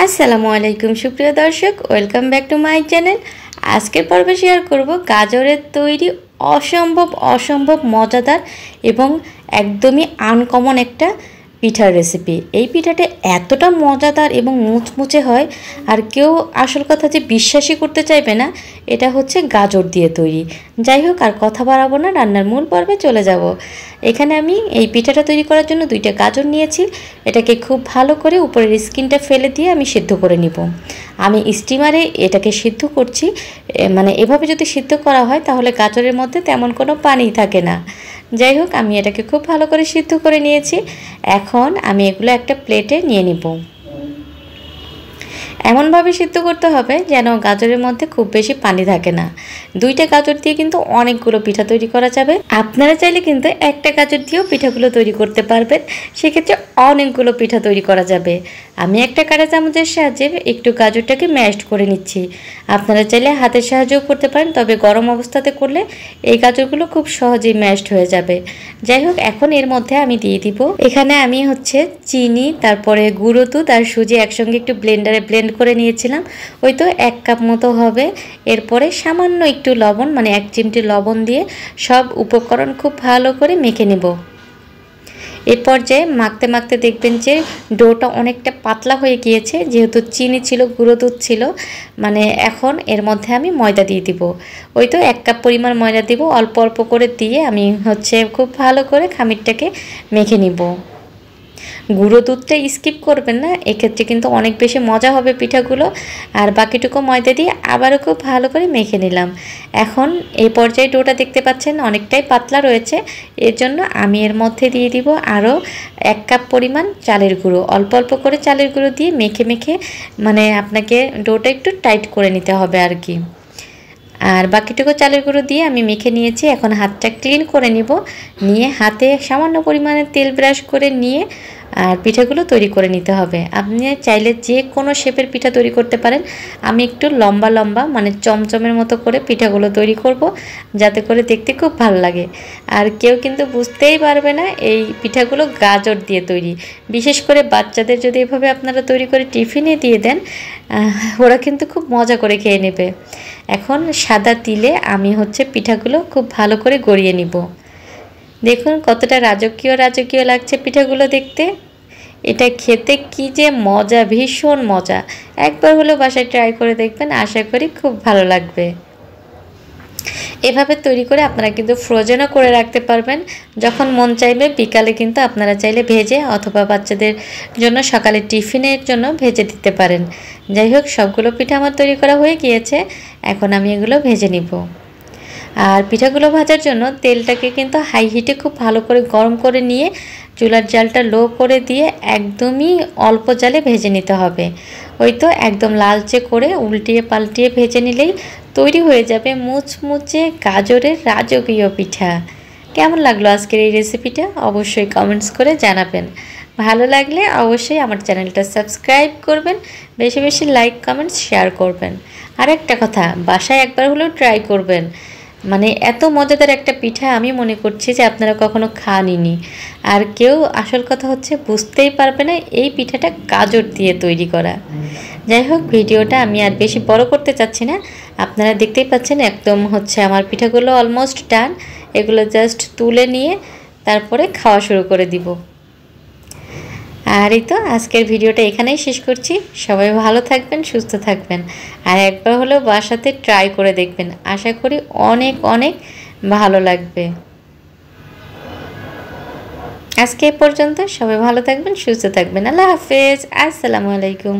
আসসালামু আলাইকুম সুপ্রিয় দর্শক, welcome back to my channel. আজকের পর্বে শেয়ার করব গাজরের তৈরি অসম্ভব মজাদার এবং একদমই আনকমন একটা পিঠার রেসিপি। এই পিঠাটা এতটা মজাদার এবং মুচমুচে হয় আর কেউ আসল কথা যে বিশ্বাসই করতে চাইবে না এটা হচ্ছে গাজর দিয়ে তৈরি। যাই হোক, আর কথা বাড়াবো না, রান্নার মূল পর্বে চলে যাব। এখানে আমি এই পিঠাটা তৈরি করার জন্য 2টা গাজর নিয়েছি। এটাকে খুব ভালো করে উপরের স্কিনটা ফেলে দিয়ে আমি সিদ্ধ করে নিব। আমি স্টিমারে এটাকে সিদ্ধ করছি, মানে এভাবে যদি সিদ্ধ করা হয় তাহলে গাজরের মধ্যে তেমন কোনো পানি থাকে না। যাই হোক, আমি এটাকে খুব ভালো করে সিদ্ধ করে নিয়েছি। এখন আমি এগুলো একটা প্লেটে নিয়ে নিব। এমনভাবে সিদ্ধ করতে হবে যেন গাজরের মধ্যে খুব বেশি পানি থাকে না। 2টা গাজর দিয়ে কিন্তু অনেকগুলো পিঠা তৈরি করা যাবে। আপনারা চাইলে কিন্তু একটা গাজর দিয়েও পিঠাগুলো তৈরি করতে পারবেন, সেক্ষেত্রে অনেকগুলো পিঠা তৈরি করা যাবে। আমি একটা কাঁটা চামচের সাহায্যে একটু গাজরটাকে ম্যাশড করে নিচ্ছি। আপনারা চাইলে হাতের সাহায্যও করতে পারেন, তবে গরম অবস্থাতে করলে এই গাজরগুলো খুব সহজেই ম্যাশড হয়ে যাবে। যাই হোক, এখন এর মধ্যে আমি দিয়ে দিব, এখানে আমি চিনি, তারপরে গুঁড়ো দুধ আর সুজি একসঙ্গে একটু ব্লেন্ডারে ব্লেন্ড করে নিয়েছিলাম। ওই তো 1 কাপ মতো হবে। এরপরে সামান্য একটু লবণ, মানে 1 চিমটি লবণ দিয়ে সব উপকরণ খুব ভালো করে মেখে নেব। এই পর্যায়ে মাখতে মাখতে দেখবেন যে ডোটা অনেকটা পাতলা হয়ে গিয়েছে, যেহেতু চিনি ছিল, গুঁড়ো দুধ ছিল। মানে এখন এর মধ্যে আমি ময়দা দিয়ে দিব। ওই তো 1 কাপ পরিমাণ ময়দা দিব, অল্প অল্প করে দিয়ে আমি খুব ভালো করে খামিরটাকে মেখে নিব। গুঁড়ো দুধটা স্কিপ করবেন না, এক্ষেত্রে কিন্তু অনেক বেশি মজা হবে পিঠাগুলো। আর বাকিটুকু ময়দা দিয়ে আবারও খুব ভালো করে মেখে নিলাম। এখন এই পর্যায়ে ডোটা দেখতে পাচ্ছেন অনেকটাই পাতলা রয়েছে, এর জন্য আমি এর মধ্যে দিয়ে দিব আরও 1 কাপ পরিমাণ চালের গুঁড়ো। অল্প অল্প করে চালের গুঁড়ো দিয়ে মেখে মেখে মানে আপনাকে ডোটা একটু টাইট করে নিতে হবে আর কি। আর বাকিটুকু চালের গুঁড়ো দিয়ে আমি মেখে নিয়েছি। এখন হাতটা ক্লিন করে নিব, নিয়ে হাতে সামান্য পরিমাণে তেল ব্রাশ করে নিয়ে আর পিঠাগুলো তৈরি করে নিতে হবে। আপনি চাইলে যে কোনো শেপের পিঠা তৈরি করতে পারেন। আমি একটু লম্বা লম্বা মানে চমচমের মতো করে পিঠাগুলো তৈরি করব, যাতে করে দেখতে খুব ভালো লাগে। আর কেউ কিন্তু বুঝতেই পারবে না এই পিঠাগুলো গাজর দিয়ে তৈরি। বিশেষ করে বাচ্চাদের যদি এভাবে আপনারা তৈরি করে টিফিনে দিয়ে দেন, ওরা কিন্তু খুব মজা করে খেয়ে নেবে। এখন সাদা তিলে আমি পিঠাগুলো খুব ভালো করে গড়িয়ে নিব। দেখুন কতটা রাজকীয় রাজকীয় লাগছে পিঠাগুলো দেখতে। এটা খেতে কি যে মজা, ভীষণ মজা। একবার হলেও বাসায় ট্রাই করে দেখবেন, আশা করি খুব ভালো লাগবে। এভাবে তৈরি করে আপনারা কিন্তু ফ্রোজেনও করে রাখতে পারবেন। যখন মন চাইবে বিকালে কিন্তু আপনারা চাইলে ভেজে অথবা বাচ্চাদের জন্য সকালে টিফিনের জন্য ভেজে দিতে পারেন। যাই হোক, সবগুলো পিঠা আমার তৈরি করা হয়ে গিয়েছে। এখন আমি এগুলো ভেজে নিব। আর পিঠাগুলো ভাজার জন্য তেলটাকে কিন্তু হাই হিটে খুব ভালো করে গরম করে নিয়ে চুলার জালটা লো করে দিয়ে একদমই অল্প জালে ভেজে নিতে হবে। ওই তো একদম লালচে করে উল্টিয়ে পাল্টিয়ে ভেজে নিলেই তৈরি হয়ে যাবে মুচমুচে গাজরের রাজকীয় পিঠা। কেমন লাগলো আজকের এই রেসিপিটা অবশ্যই কমেন্টস করে জানাবেন। ভালো লাগলে অবশ্যই আমার চ্যানেলটা সাবস্ক্রাইব করবেন, বেশি বেশি লাইক কমেন্টস শেয়ার করবেন। আর একটা কথা, বাসায় একবার হলেও ট্রাই করবেন। মানে এত মজাদার একটা পিঠা আমি মনে করছি যে আপনারা কখনো খানইনি। আর কেউ আসল কথা বুঝতেই পারবে না এই পিঠাটা গাজর দিয়ে তৈরি করা। যাই হোক, ভিডিওটা আমি আর বেশি বড় করতে চাচ্ছি না। আপনারা দেখতেই পাচ্ছেন একদম আমার পিঠাগুলো অলমোস্ট ডান। এগুলো জাস্ট তুলে নিয়ে তারপরে খাওয়া শুরু করে দিব। আর এই তো আজকের ভিডিওটা এখানেই শেষ করছি। সবাই ভালো থাকবেন, সুস্থ থাকবেন। আর একবার হলেও বাসাতে ট্রাই করে দেখবেন, আশা করি অনেক অনেক ভালো লাগবে। আজকে এ পর্যন্ত। সবাই ভালো থাকবেন, সুস্থ থাকবেন। আল্লাহ হাফেজ, আসসালামু আলাইকুম।